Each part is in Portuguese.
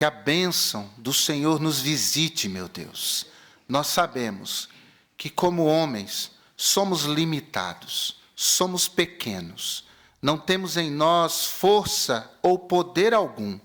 Que a bênção do Senhor nos visite, meu Deus. Nós sabemos que, como homens, somos limitados, somos pequenos, não temos em nós força ou poder algum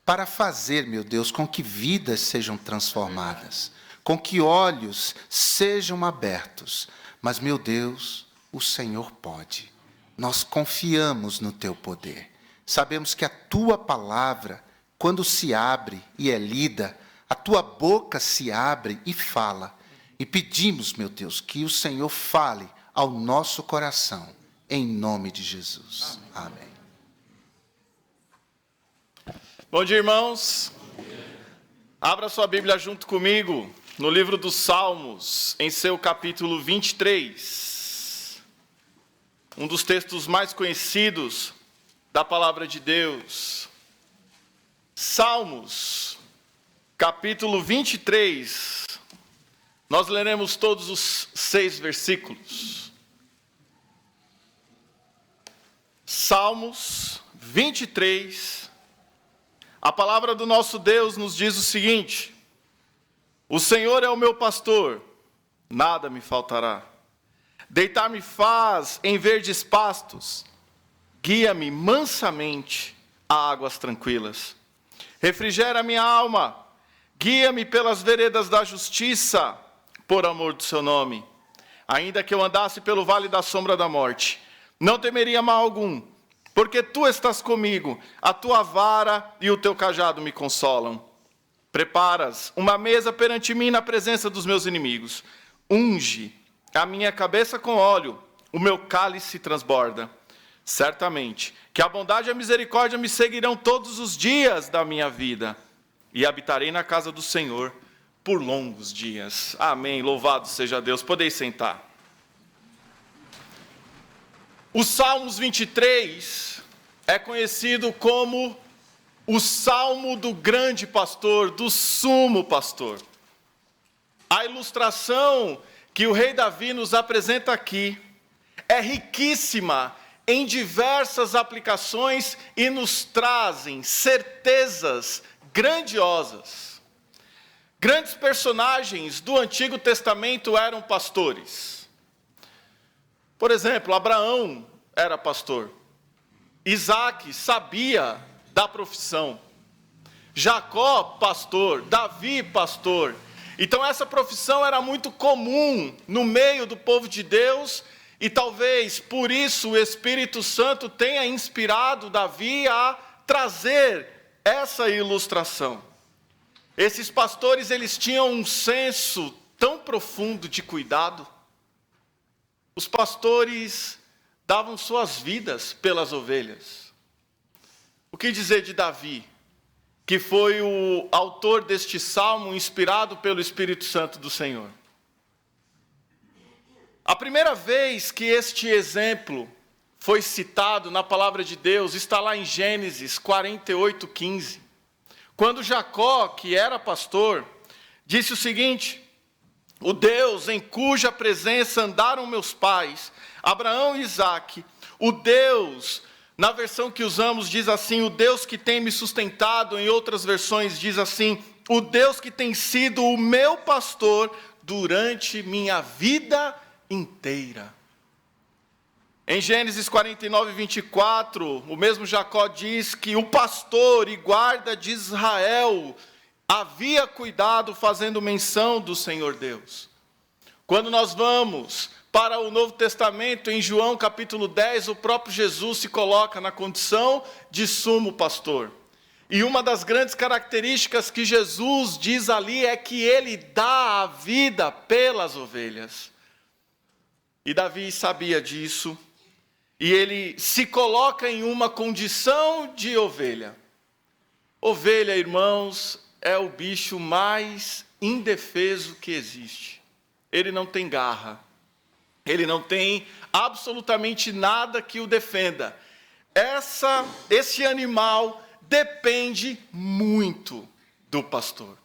para fazer, meu Deus, com que vidas sejam transformadas, com que olhos sejam abertos. Mas, meu Deus, o Senhor pode. Nós confiamos no teu poder. Sabemos que a tua palavra, quando se abre e é lida, a tua boca se abre e fala. E pedimos, meu Deus, que o Senhor fale ao nosso coração, em nome de Jesus. Amém. Bom dia, irmãos. Abra sua Bíblia junto comigo no livro dos Salmos, em seu capítulo 23. Um dos textos mais conhecidos da palavra de Deus. Salmos, capítulo 23. Nós leremos todos os 6 versículos. Salmos 23. A palavra do nosso Deus nos diz o seguinte: o Senhor é o meu pastor, nada me faltará. Deitar-me faz em verdes pastos, guia-me mansamente a águas tranquilas. Refrigera minha alma, guia-me pelas veredas da justiça, por amor do seu nome. Ainda que eu andasse pelo vale da sombra da morte, não temeria mal algum, porque tu estás comigo, a tua vara e o teu cajado me consolam. Preparas uma mesa perante mim na presença dos meus inimigos. Unge a minha cabeça com óleo, o meu cálice transborda. Certamente que a bondade e a misericórdia me seguirão todos os dias da minha vida, e habitarei na casa do Senhor por longos dias. Amém. Louvado seja Deus. Podeis sentar. O Salmos 23 é conhecido como o Salmo do grande pastor, do sumo pastor. A ilustração que o rei Davi nos apresenta aqui é riquíssima em diversas aplicações e nos trazem certezas grandiosas. Grandes personagens do Antigo Testamento eram pastores. Por exemplo, Abraão era pastor. Isaac sabia da profissão. Jacó, pastor. Davi, pastor. Então essa profissão era muito comum no meio do povo de Deus, e talvez por isso o Espírito Santo tenha inspirado Davi a trazer essa ilustração. Esses pastores, eles tinham um senso tão profundo de cuidado. Os pastores davam suas vidas pelas ovelhas. O que dizer de Davi, que foi o autor deste salmo inspirado pelo Espírito Santo do Senhor? A primeira vez que este exemplo foi citado na palavra de Deus está lá em Gênesis 48:15. Quando Jacó, que era pastor, disse o seguinte: o Deus em cuja presença andaram meus pais, Abraão e Isaque, o Deus, na versão que usamos diz assim, o Deus que tem me sustentado, em outras versões diz assim, o Deus que tem sido o meu pastor durante minha vida inteira. Em Gênesis 49:24, o mesmo Jacó diz que o pastor e guarda de Israel havia cuidado, fazendo menção do Senhor Deus. Quando nós vamos para o Novo Testamento, em João capítulo 10, o próprio Jesus se coloca na condição de sumo pastor. E uma das grandes características que Jesus diz ali é que ele dá a vida pelas ovelhas. E Davi sabia disso. E ele se coloca em uma condição de ovelha. Ovelha, irmãos, é o bicho mais indefeso que existe. Ele não tem garra. Ele não tem absolutamente nada que o defenda. Esse animal depende muito do pastor.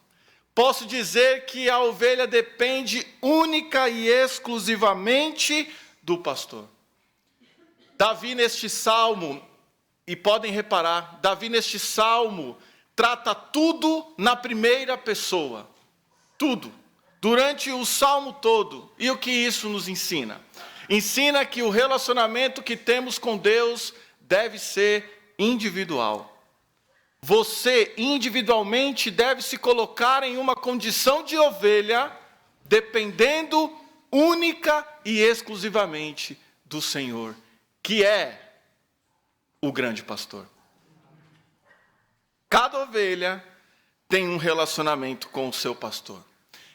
Posso dizer que a ovelha depende única e exclusivamente do pastor. Davi neste salmo, e podem reparar, Davi neste salmo trata tudo na primeira pessoa. Tudo. Durante o salmo todo. E o que isso nos ensina? Ensina que o relacionamento que temos com Deus deve ser individual. Você individualmente deve se colocar em uma condição de ovelha, dependendo única e exclusivamente do Senhor, que é o grande pastor. Cada ovelha tem um relacionamento com o seu pastor.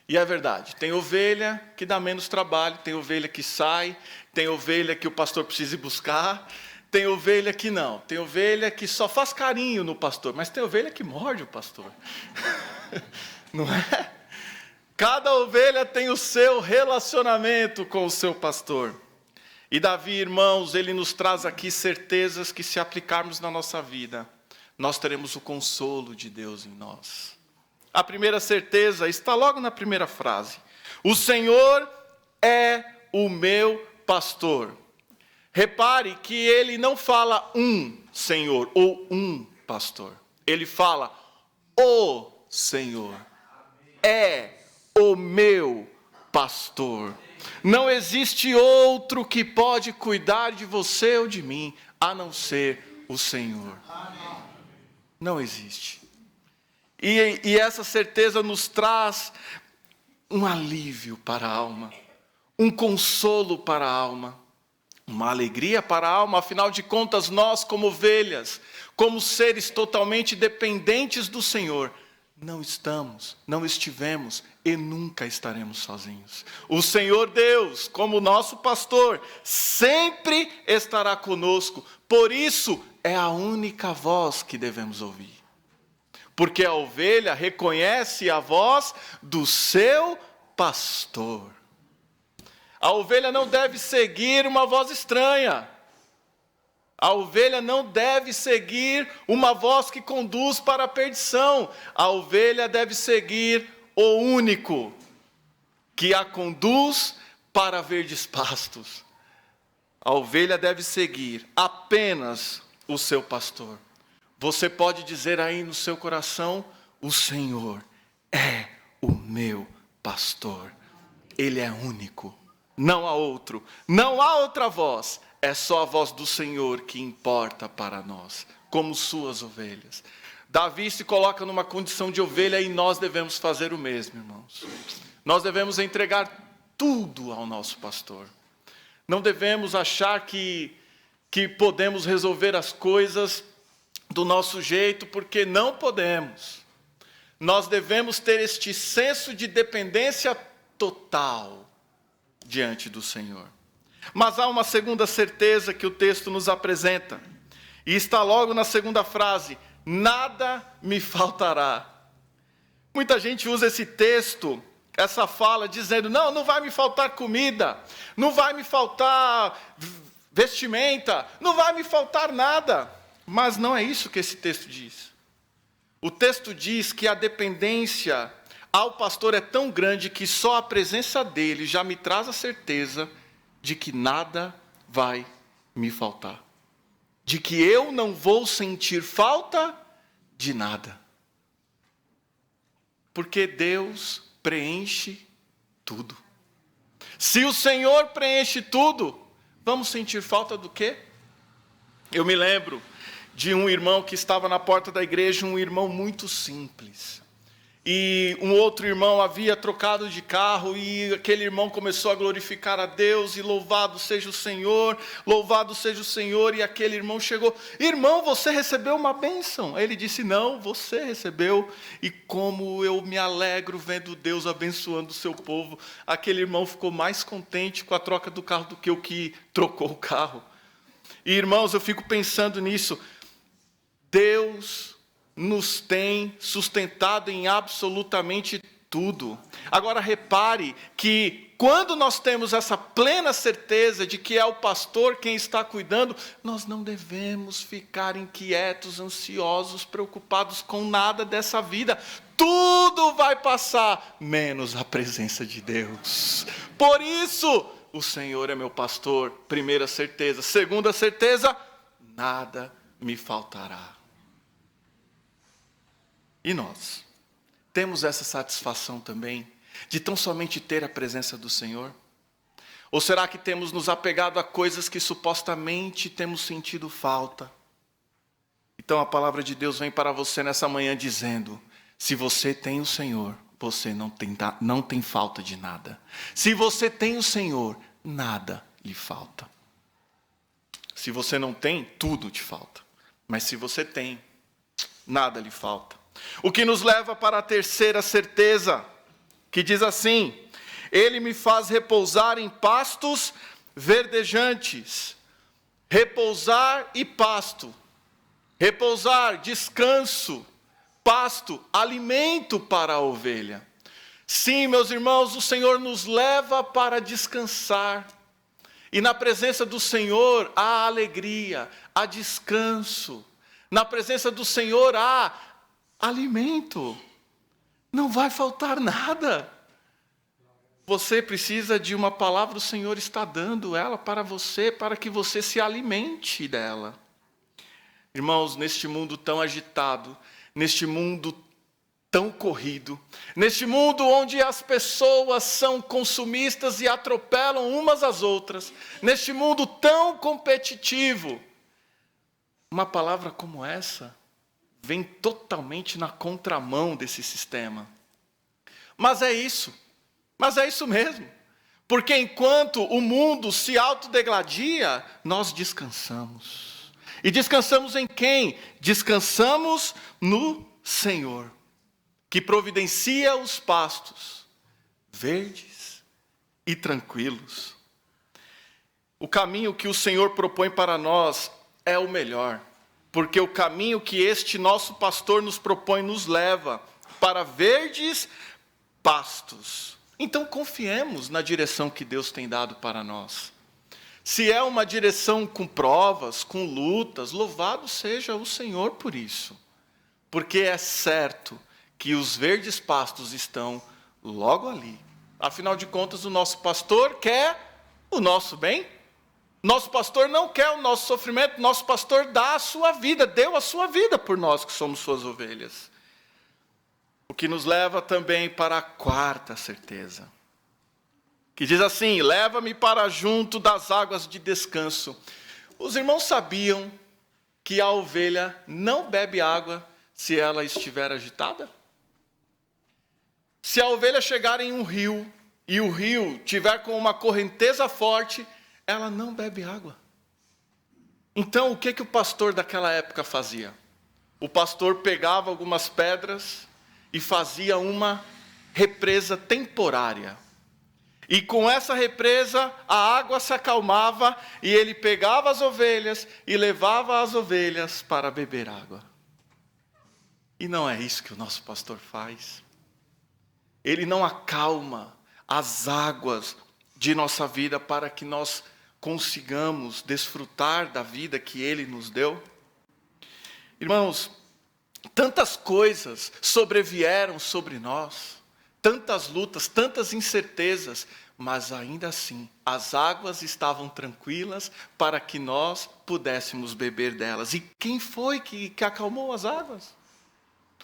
E é verdade, tem ovelha que dá menos trabalho, tem ovelha que sai, tem ovelha que o pastor precisa ir buscar, tem ovelha que não, tem ovelha que só faz carinho no pastor, mas tem ovelha que morde o pastor. Não é? Cada ovelha tem o seu relacionamento com o seu pastor. E Davi, irmãos, ele nos traz aqui certezas que, se aplicarmos na nossa vida, nós teremos o consolo de Deus em nós. A primeira certeza está logo na primeira frase. O Senhor é o meu pastor. Repare que ele não fala um Senhor ou um pastor. Ele fala o Senhor é o meu pastor. Não existe outro que pode cuidar de você ou de mim, a não ser o Senhor. Não existe. E essa certeza nos traz um alívio para a alma, um consolo para a alma, uma alegria para a alma. Afinal de contas, nós, como ovelhas, como seres totalmente dependentes do Senhor, não estamos, não estivemos e nunca estaremos sozinhos. O Senhor Deus, como nosso pastor, sempre estará conosco. Por isso, é a única voz que devemos ouvir. Porque a ovelha reconhece a voz do seu pastor. A ovelha não deve seguir uma voz estranha. A ovelha não deve seguir uma voz que conduz para a perdição. A ovelha deve seguir o único que a conduz para verdes pastos. A ovelha deve seguir apenas o seu pastor. Você pode dizer aí no seu coração: o Senhor é o meu pastor. Ele é único, não há outro, não há outra voz. É só a voz do Senhor que importa para nós, como suas ovelhas. Davi se coloca numa condição de ovelha e nós devemos fazer o mesmo, irmãos. Nós devemos entregar tudo ao nosso pastor. Não devemos achar que podemos resolver as coisas do nosso jeito, porque não podemos. Nós devemos ter este senso de dependência total diante do Senhor. Mas há uma segunda certeza que o texto nos apresenta, e está logo na segunda frase: nada me faltará. Muita gente usa esse texto, essa fala, dizendo: não vai me faltar comida, não vai me faltar vestimenta, não vai me faltar nada. Mas não é isso que esse texto diz. O texto diz que a dependência ao pastor é tão grande que só a presença dele já me traz a certeza de que nada vai me faltar. De que eu não vou sentir falta de nada. Porque Deus preenche tudo. Se o Senhor preenche tudo, vamos sentir falta do quê? Eu me lembro de um irmão que estava na porta da igreja, um irmão muito simples. E um outro irmão havia trocado de carro e aquele irmão começou a glorificar a Deus e louvado seja o Senhor, louvado seja o Senhor. E aquele irmão chegou: irmão, você recebeu uma bênção? Aí ele disse: não, você recebeu. E como eu me alegro vendo Deus abençoando o seu povo. Aquele irmão ficou mais contente com a troca do carro do que o que trocou o carro. E irmãos, eu fico pensando nisso. Deus nos tem sustentado em absolutamente tudo. Agora repare que quando nós temos essa plena certeza de que é o pastor quem está cuidando, nós não devemos ficar inquietos, ansiosos, preocupados com nada dessa vida. Tudo vai passar, menos a presença de Deus. Por isso, o Senhor é meu pastor, primeira certeza. Segunda certeza, nada me faltará. E nós? Temos essa satisfação também de tão somente ter a presença do Senhor? Ou será que temos nos apegado a coisas que supostamente temos sentido falta? Então a palavra de Deus vem para você nessa manhã dizendo: se você tem o Senhor, você não tem falta de nada. Se você tem o Senhor, nada lhe falta. Se você não tem, tudo te falta. Mas se você tem, nada lhe falta. O que nos leva para a terceira certeza, que diz assim: Ele me faz repousar em pastos verdejantes. Repousar e pasto. Repousar, descanso, pasto, alimento para a ovelha. Sim, meus irmãos, o Senhor nos leva para descansar. E na presença do Senhor há alegria, há descanso. Na presença do Senhor há alimento. Não vai faltar nada. Você precisa de uma palavra, o Senhor está dando ela para você, para que você se alimente dela. Irmãos, neste mundo tão agitado, neste mundo tão corrido, neste mundo onde as pessoas são consumistas e atropelam umas às outras, neste mundo tão competitivo, uma palavra como essa vem totalmente na contramão desse sistema. Mas é isso mesmo. Porque enquanto o mundo se autodegladia, nós descansamos. E descansamos em quem? Descansamos no Senhor, que providencia os pastos verdes e tranquilos. O caminho que o Senhor propõe para nós é o melhor, porque o caminho que este nosso pastor nos propõe nos leva para verdes pastos. Então confiemos na direção que Deus tem dado para nós. Se é uma direção com provas, com lutas, louvado seja o Senhor por isso. Porque é certo que os verdes pastos estão logo ali. Afinal de contas, o nosso pastor quer o nosso bem. Nosso pastor não quer o nosso sofrimento, nosso pastor dá a sua vida, deu a sua vida por nós que somos suas ovelhas. O que nos leva também para a quarta certeza, que diz assim: leva-me para junto das águas de descanso. Os irmãos sabiam que a ovelha não bebe água se ela estiver agitada? Se a ovelha chegar em um rio, e o rio tiver com uma correnteza forte, ela não bebe água. Então, o que o pastor daquela época fazia? O pastor pegava algumas pedras e fazia uma represa temporária. E com essa represa, a água se acalmava, e ele pegava as ovelhas e levava as ovelhas para beber água. E não é isso que o nosso pastor faz. Ele não acalma as águas de nossa vida para que nós consigamos desfrutar da vida que Ele nos deu. Irmãos, tantas coisas sobrevieram sobre nós, tantas lutas, tantas incertezas, mas ainda assim, as águas estavam tranquilas para que nós pudéssemos beber delas. E quem foi que acalmou as águas?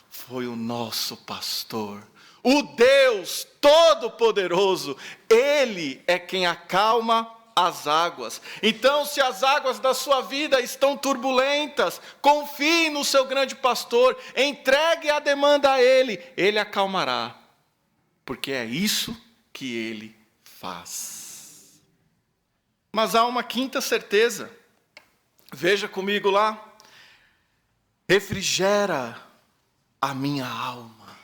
Foi o nosso pastor, o Deus Todo-Poderoso. Ele é quem acalma as águas. Então, se as águas da sua vida estão turbulentas, confie no seu grande pastor, entregue a demanda a Ele, Ele acalmará. Porque é isso que Ele faz. Mas há uma quinta certeza. Veja comigo lá. Refrigera a minha alma.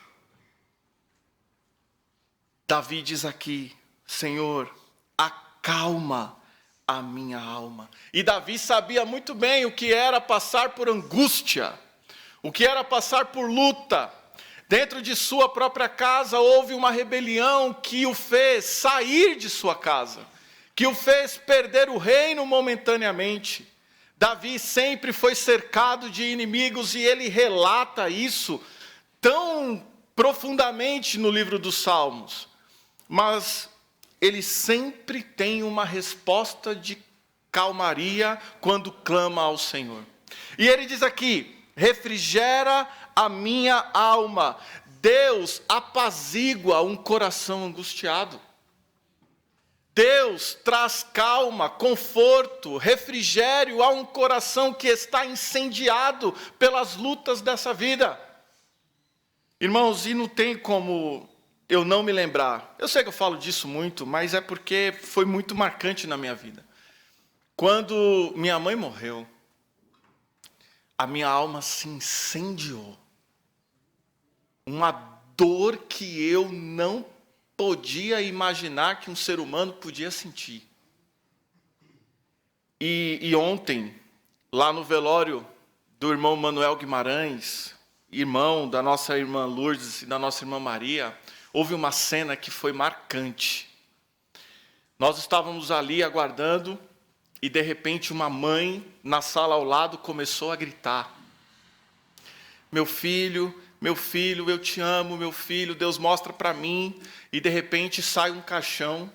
Davi diz aqui: Senhor, acalma a minha alma. E Davi sabia muito bem o que era passar por angústia, o que era passar por luta. Dentro de sua própria casa houve uma rebelião que o fez sair de sua casa, que o fez perder o reino momentaneamente. Davi sempre foi cercado de inimigos, e ele relata isso tão profundamente no livro dos Salmos. Mas ele sempre tem uma resposta de calmaria quando clama ao Senhor. E ele diz aqui: refrigera a minha alma. Deus apazigua um coração angustiado. Deus traz calma, conforto, refrigério a um coração que está incendiado pelas lutas dessa vida. Irmãos, e não tem como eu não me lembrar. Eu sei que eu falo disso muito, mas é porque foi muito marcante na minha vida. Quando minha mãe morreu, a minha alma se incendiou. Uma dor que eu não podia imaginar que um ser humano podia sentir. E ontem, lá no velório do irmão Manuel Guimarães, irmão da nossa irmã Lourdes e da nossa irmã Maria, houve uma cena que foi marcante. Nós estávamos ali aguardando e de repente uma mãe na sala ao lado começou a gritar: meu filho, eu te amo, meu filho, Deus mostra para mim. E de repente sai um caixão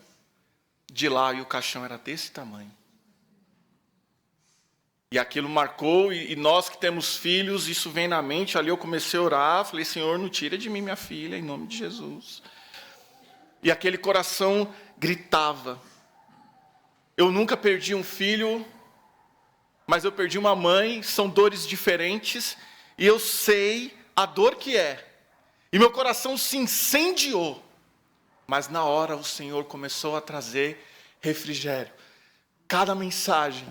de lá, e o caixão era desse tamanho. E aquilo marcou, e nós que temos filhos, isso vem na mente. Ali eu comecei a orar, falei: Senhor, não tira de mim minha filha, em nome de Jesus. E aquele coração gritava. Eu nunca perdi um filho, mas eu perdi uma mãe, são dores diferentes, e eu sei a dor que é. E meu coração se incendiou. Mas na hora o Senhor começou a trazer refrigério. Cada mensagem.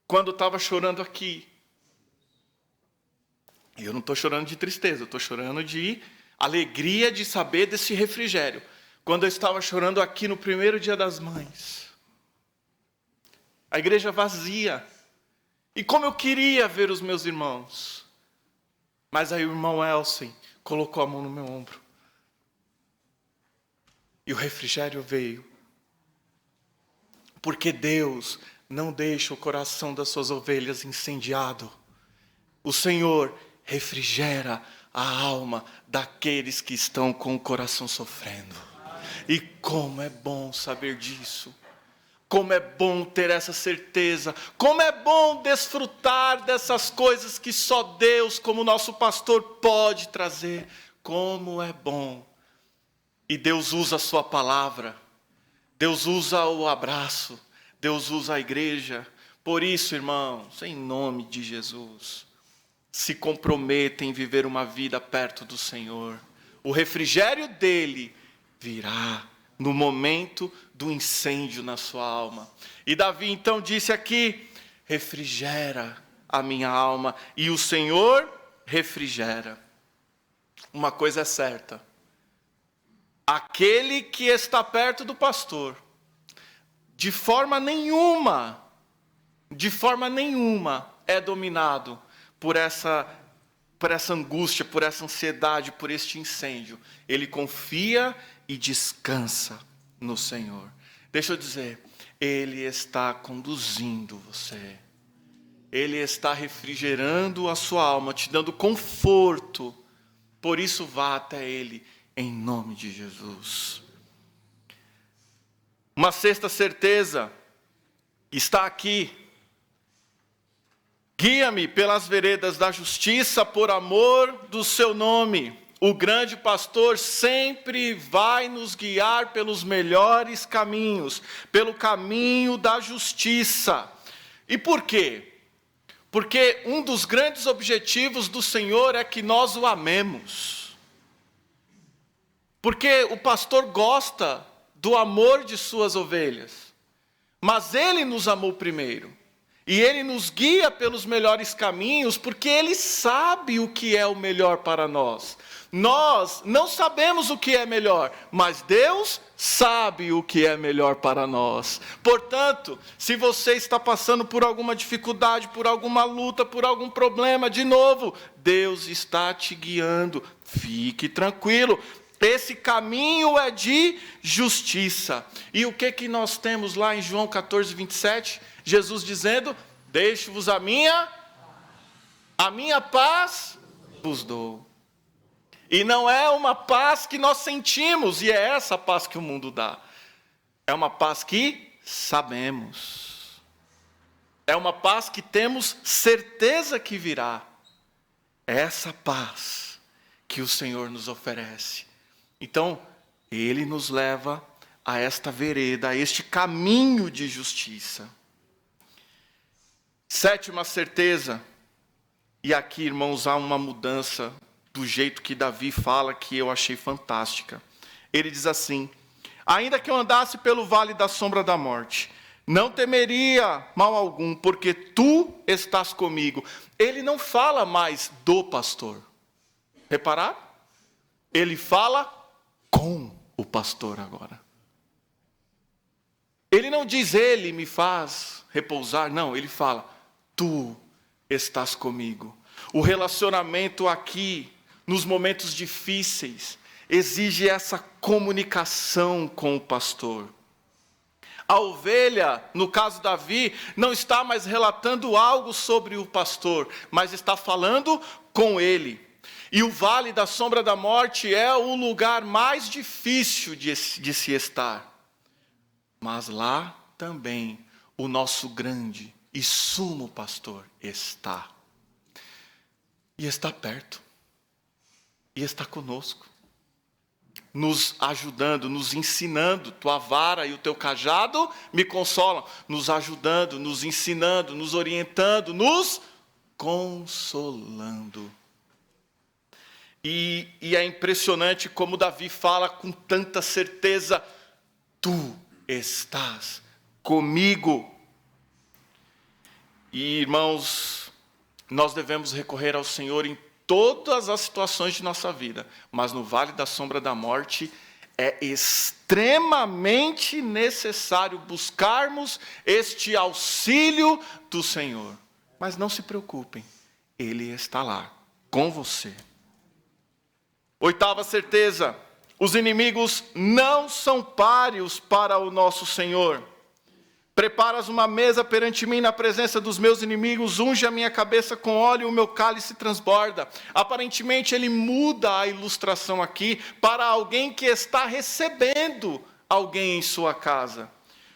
Quando eu estava chorando aqui, e eu não estou chorando de tristeza, eu estou chorando de alegria de saber desse refrigério. Quando eu estava chorando aqui no primeiro dia das mães, a igreja vazia. E como eu queria ver os meus irmãos. Mas aí o irmão Elsen colocou a mão no meu ombro. E o refrigério veio. Porque Deus não deixa o coração das suas ovelhas incendiado. O Senhor refrigera a alma daqueles que estão com o coração sofrendo. E como é bom saber disso. Como é bom ter essa certeza. Como é bom desfrutar dessas coisas que só Deus, como nosso pastor, pode trazer. Como é bom. E Deus usa a sua palavra. Deus usa o abraço. Deus usa a igreja. Por isso, irmãos, em nome de Jesus, se comprometem em viver uma vida perto do Senhor. O refrigério dele virá no momento do incêndio na sua alma. E Davi então disse aqui: refrigera a minha alma, e o Senhor refrigera. Uma coisa é certa: aquele que está perto do pastor, de forma nenhuma é dominado por essa angústia, por essa ansiedade, por este incêndio. Ele confia e descansa no Senhor. Deixa eu dizer, Ele está conduzindo você. Ele está refrigerando a sua alma, te dando conforto. Por isso vá até Ele, em nome de Jesus. Uma sexta certeza está aqui. Guia-me pelas veredas da justiça por amor do seu nome. O grande pastor sempre vai nos guiar pelos melhores caminhos, pelo caminho da justiça. E por quê? Porque um dos grandes objetivos do Senhor é que nós o amemos. Porque o pastor gosta do amor de suas ovelhas. Mas ele nos amou primeiro. E ele nos guia pelos melhores caminhos, porque ele sabe o que é o melhor para nós. Nós não sabemos o que é melhor, mas Deus sabe o que é melhor para nós. Portanto, se você está passando por alguma dificuldade, por alguma luta, por algum problema, de novo, Deus está te guiando. Fique tranquilo. Esse caminho é de justiça. E o que nós temos lá em João 14, 27? Jesus dizendo: deixo-vos a minha paz vos dou. E não é uma paz que nós sentimos, e é essa paz que o mundo dá. É uma paz que sabemos. É uma paz que temos certeza que virá. É essa paz que o Senhor nos oferece. Então, Ele nos leva a esta vereda, a este caminho de justiça. Sétima certeza, e aqui, irmãos, há uma mudança do jeito que Davi fala, que eu achei fantástica. Ele diz assim: ainda que eu andasse pelo vale da sombra da morte, não temeria mal algum, porque tu estás comigo. Ele não fala mais do pastor. Repararam? Ele fala com o pastor agora. Ele não diz, ele me faz repousar. Não, ele fala, tu estás comigo. O relacionamento aqui, nos momentos difíceis, exige essa comunicação com o pastor. A ovelha, no caso Davi, não está mais relatando algo sobre o pastor, mas está falando com ele. E o vale da sombra da morte é o lugar mais difícil de se estar. Mas lá também o nosso grande e sumo pastor está. E está perto. E está conosco. Nos ajudando, nos ensinando. Tua vara e o teu cajado me consolam. Nos ajudando, nos ensinando, nos orientando, nos consolando. E é impressionante como Davi fala com tanta certeza, tu estás comigo. E, irmãos, nós devemos recorrer ao Senhor em todas as situações de nossa vida, mas no vale da sombra da morte é extremamente necessário buscarmos este auxílio do Senhor. Mas não se preocupem, Ele está lá, com você. Oitava certeza, os inimigos não são páreos para o nosso Senhor. Preparas uma mesa perante mim na presença dos meus inimigos, unge a minha cabeça com óleo e o meu cálice transborda. Aparentemente ele muda a ilustração aqui para alguém que está recebendo alguém em sua casa.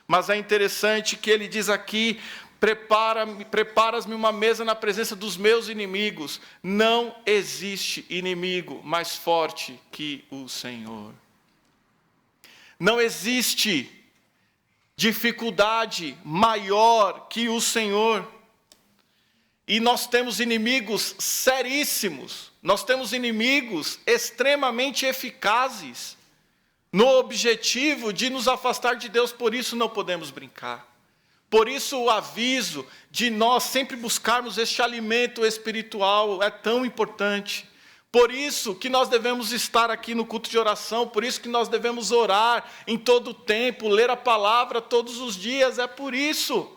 Mas é interessante que ele diz aqui, preparas-me uma mesa na presença dos meus inimigos. Não existe inimigo mais forte que o Senhor. Não existe dificuldade maior que o Senhor. E nós temos inimigos seríssimos. Nós temos inimigos extremamente eficazes no objetivo de nos afastar de Deus. Por isso não podemos brincar. Por isso o aviso de nós sempre buscarmos este alimento espiritual é tão importante. Por isso que nós devemos estar aqui no culto de oração, por isso que nós devemos orar em todo o tempo, ler a palavra todos os dias, é por isso.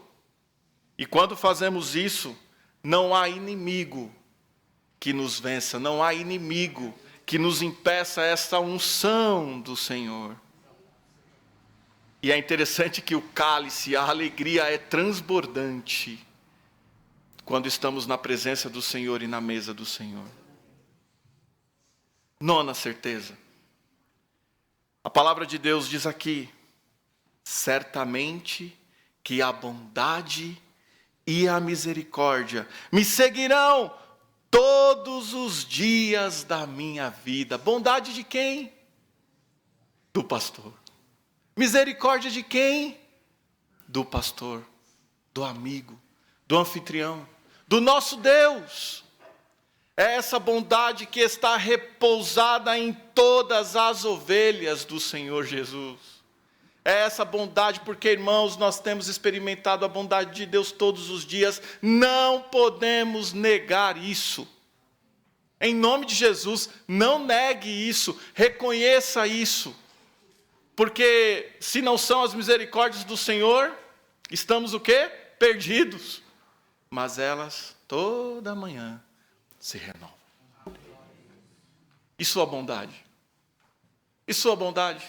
E quando fazemos isso, não há inimigo que nos vença, não há inimigo que nos impeça essa unção do Senhor. E é interessante que o cálice, a alegria é transbordante quando estamos na presença do Senhor e na mesa do Senhor. Nona certeza. A palavra de Deus diz aqui, certamente que a bondade e a misericórdia me seguirão todos os dias da minha vida. Bondade de quem? Do pastor. Misericórdia de quem? Do pastor, do amigo, do anfitrião, do nosso Deus. É essa bondade que está repousada em todas as ovelhas do Senhor Jesus. É essa bondade porque, irmãos, nós temos experimentado a bondade de Deus todos os dias. Não podemos negar isso. Em nome de Jesus, não negue isso, reconheça isso. Porque se não são as misericórdias do Senhor, estamos o quê? Perdidos. Mas elas, toda manhã, se renovam. E sua bondade? E sua bondade?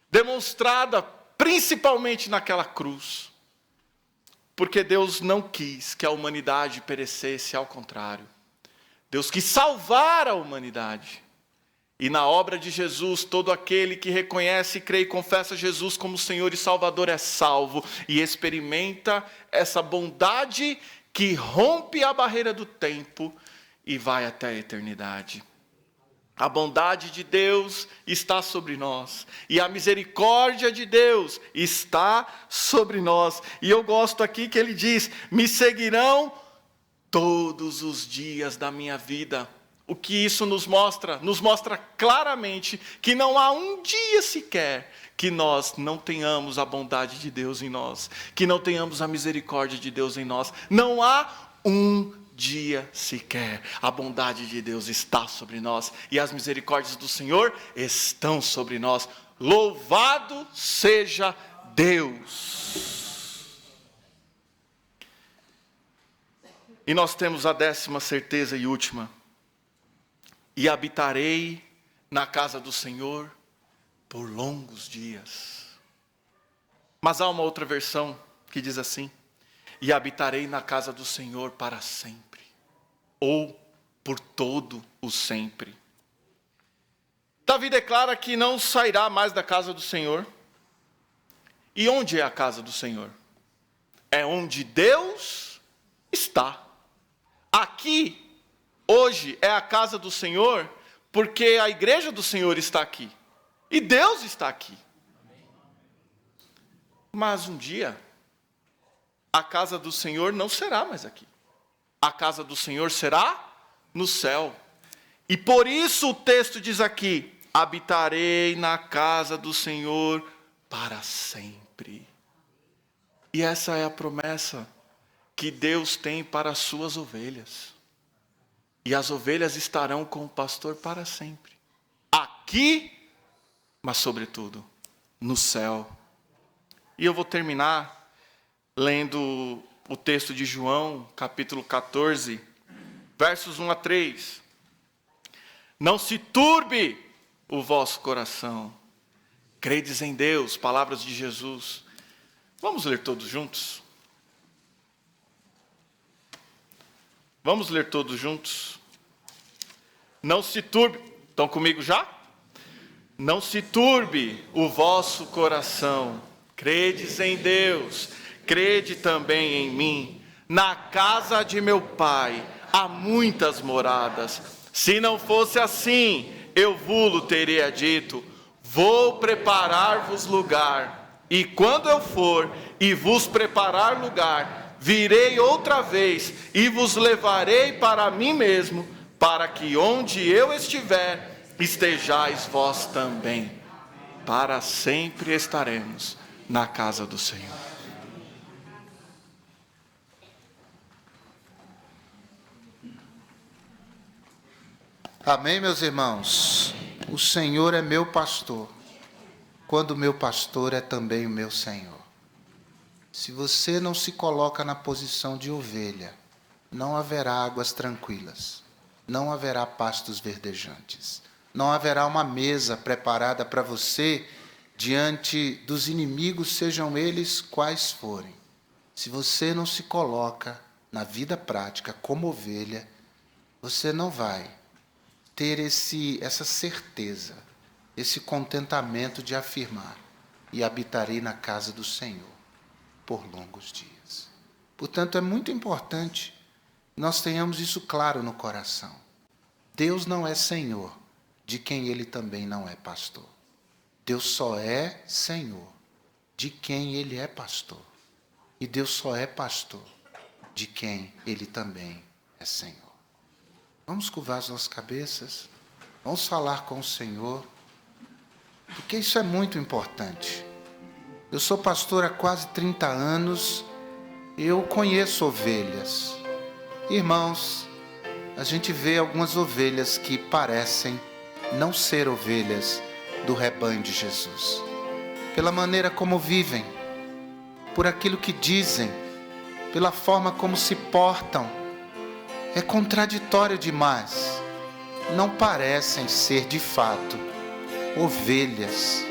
Demonstrada principalmente naquela cruz. Porque Deus não quis que a humanidade perecesse, ao contrário. Deus quis salvar a humanidade. E na obra de Jesus, todo aquele que reconhece, crê e confessa Jesus como Senhor e Salvador é salvo e experimenta essa bondade que rompe a barreira do tempo e vai até a eternidade. A bondade de Deus está sobre nós e a misericórdia de Deus está sobre nós. E eu gosto aqui que ele diz: me seguirão todos os dias da minha vida. O que isso nos mostra? Nos mostra claramente que não há um dia sequer que nós não tenhamos a bondade de Deus em nós, que não tenhamos a misericórdia de Deus em nós. Não há um dia sequer. A bondade de Deus está sobre nós e as misericórdias do Senhor estão sobre nós. Louvado seja Deus! E nós temos a 10ª certeza e última. E habitarei na casa do Senhor por longos dias. Mas há uma outra versão que diz assim: e habitarei na casa do Senhor para sempre, ou por todo o sempre. Davi declara que não sairá mais da casa do Senhor. E onde é a casa do Senhor? É onde Deus está. Aqui, hoje, é a casa do Senhor, porque a igreja do Senhor está aqui. E Deus está aqui. Mas um dia, a casa do Senhor não será mais aqui. A casa do Senhor será no céu. E por isso o texto diz aqui: habitarei na casa do Senhor para sempre. E essa é a promessa que Deus tem para as suas ovelhas. E as ovelhas estarão com o pastor para sempre. Aqui, mas sobretudo, no céu. E eu vou terminar lendo o texto de João, capítulo 14, versos 1 a 3. Não se turbe o vosso coração. Credes em Deus, palavras de Jesus. Vamos ler todos juntos? Vamos ler todos juntos? Não se turbe. Estão comigo já? Não se turbe o vosso coração. Credes em Deus, crede também em mim. Na casa de meu Pai há muitas moradas. Se não fosse assim, eu vos teria dito: vou preparar-vos lugar. E quando eu for e vos preparar lugar, virei outra vez e vos levarei para mim mesmo, para que onde eu estiver, estejais vós também. Para sempre estaremos na casa do Senhor. Amém, meus irmãos? O Senhor é meu pastor, quando o meu pastor é também o meu Senhor. Se você não se coloca na posição de ovelha, não haverá águas tranquilas, não haverá pastos verdejantes, não haverá uma mesa preparada para você diante dos inimigos, sejam eles quais forem. Se você não se coloca na vida prática como ovelha, você não vai ter essa certeza, esse contentamento de afirmar: e habitarei na casa do Senhor por longos dias. Portanto, é muito importante nós tenhamos isso claro no coração. Deus não é Senhor de quem Ele também não é pastor. Deus só é Senhor de quem Ele é pastor. E Deus só é pastor de quem Ele também é Senhor. Vamos curvar as nossas cabeças, vamos falar com o Senhor, porque isso é muito importante. Eu sou pastor há quase 30 anos, eu conheço ovelhas. Irmãos, a gente vê algumas ovelhas que parecem não ser ovelhas do rebanho de Jesus. Pela maneira como vivem, por aquilo que dizem, pela forma como se portam, é contraditório demais. Não parecem ser, de fato, ovelhas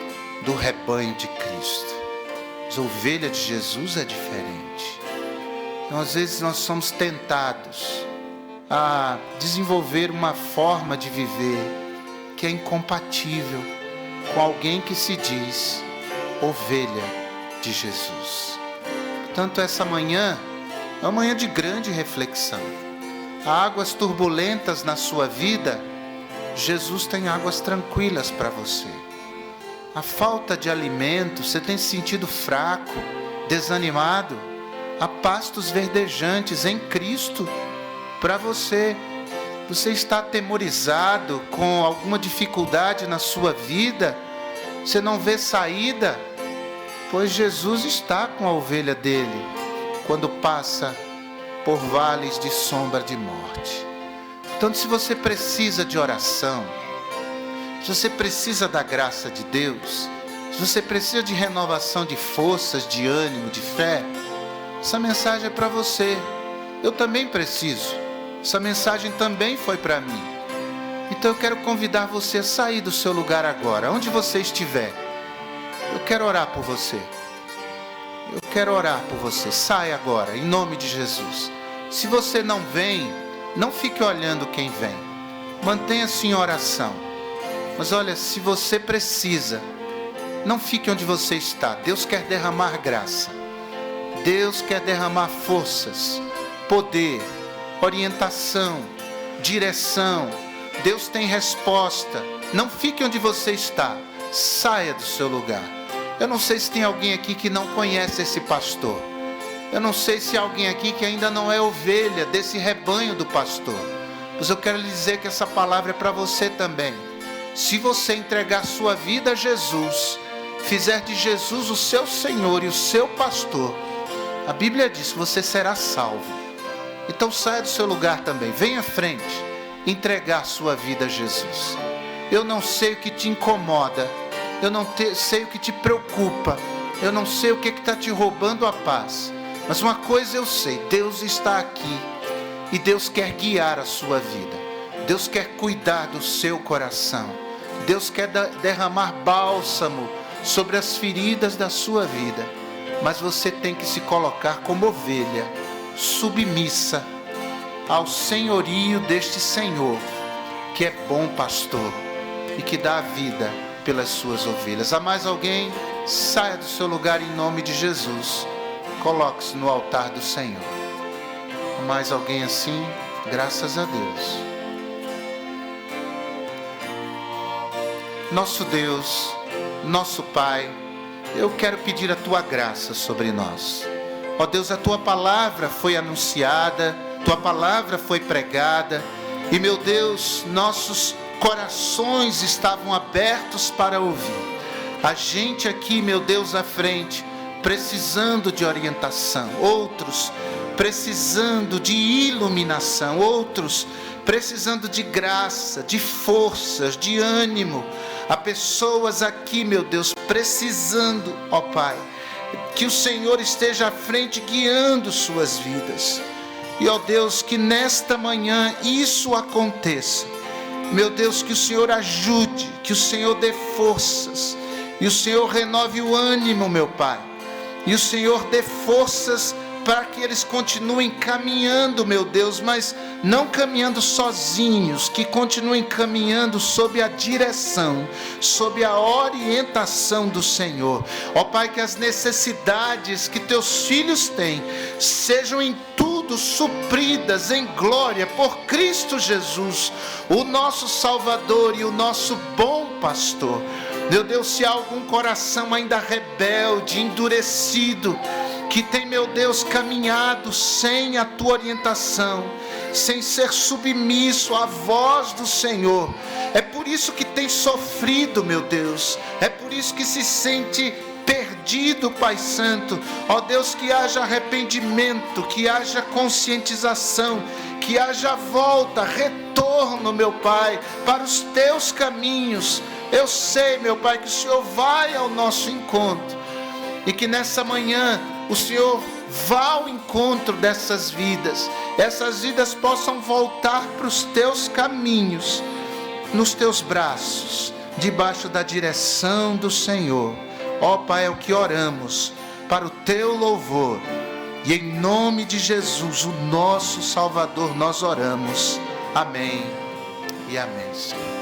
do rebanho de Cristo. As ovelhas de Jesus é diferente. Então, às vezes, nós somos tentados a desenvolver uma forma de viver que é incompatível com alguém que se diz ovelha de Jesus. Portanto, essa manhã é uma manhã de grande reflexão. Há águas turbulentas na sua vida, Jesus tem águas tranquilas para você. A falta de alimento, você tem se sentido fraco, desanimado, há pastos verdejantes em Cristo para você. Você está atemorizado com alguma dificuldade na sua vida, você não vê saída, pois Jesus está com a ovelha dele quando passa por vales de sombra de morte. Portanto, se você precisa de oração, se você precisa da graça de Deus, se você precisa de renovação de forças, de ânimo, de fé, essa mensagem é para você. Eu também preciso. Essa mensagem também foi para mim. Então eu quero convidar você a sair do seu lugar agora, onde você estiver. Eu quero orar por você. Eu quero orar por você. Sai agora, em nome de Jesus. Se você não vem, não fique olhando quem vem. Mantenha-se em oração. Mas olha, se você precisa, não fique onde você está. Deus quer derramar graça. Deus quer derramar forças, poder, orientação, direção. Deus tem resposta. Não fique onde você está. Saia do seu lugar. Eu não sei se tem alguém aqui que não conhece esse pastor. Eu não sei se há alguém aqui que ainda não é ovelha desse rebanho do pastor. Mas eu quero lhe dizer que essa palavra é para você também. Se você entregar sua vida a Jesus, fizer de Jesus o seu Senhor e o seu pastor, a Bíblia diz que você será salvo. Então saia do seu lugar também, venha à frente, entregar sua vida a Jesus. Eu não sei o que te incomoda, eu não sei o que te preocupa, eu não sei o que está te roubando a paz, mas uma coisa eu sei, Deus está aqui e Deus quer guiar a sua vida, Deus quer cuidar do seu coração, Deus quer derramar bálsamo sobre as feridas da sua vida, mas você tem que se colocar como ovelha, submissa ao senhorio deste Senhor, que é bom pastor e que dá a vida pelas suas ovelhas. Há mais alguém? Saia do seu lugar em nome de Jesus. Coloque-se no altar do Senhor. Há mais alguém assim? Graças a Deus. Nosso Deus, nosso Pai, eu quero pedir a Tua graça sobre nós. Ó Deus, a Tua palavra foi anunciada, Tua palavra foi pregada, e meu Deus, nossos corações estavam abertos para ouvir. A gente aqui, meu Deus, à frente, precisando de orientação, outros precisando de iluminação, outros precisando de graça, de forças, de ânimo. Há pessoas aqui, meu Deus, precisando, ó Pai, que o Senhor esteja à frente guiando suas vidas. E ó Deus, que nesta manhã isso aconteça. Meu Deus, que o Senhor ajude, que o Senhor dê forças, e o Senhor renove o ânimo, meu Pai, e o Senhor dê forças para que eles continuem caminhando, meu Deus, mas não caminhando sozinhos, que continuem caminhando sob a direção, sob a orientação do Senhor. Ó Pai, que as necessidades que teus filhos têm sejam em tudo supridas em glória por Cristo Jesus, o nosso Salvador e o nosso bom pastor. Meu Deus, se há algum coração ainda rebelde, endurecido, que tem, meu Deus, caminhado sem a tua orientação, sem ser submisso à voz do Senhor, é por isso que tem sofrido, meu Deus, é por isso que se sente perdido, Pai Santo. Ó Deus, que haja arrependimento, que haja conscientização, que haja volta, retorno, meu Pai, para os teus caminhos. Eu sei, meu Pai, que o Senhor vai ao nosso encontro, e que nessa manhã o Senhor vá ao encontro dessas vidas, essas vidas possam voltar para os teus caminhos, nos teus braços, debaixo da direção do Senhor. Ó Pai, é o que oramos, para o teu louvor, e em nome de Jesus, o nosso Salvador, nós oramos. Amém e amém, Senhor.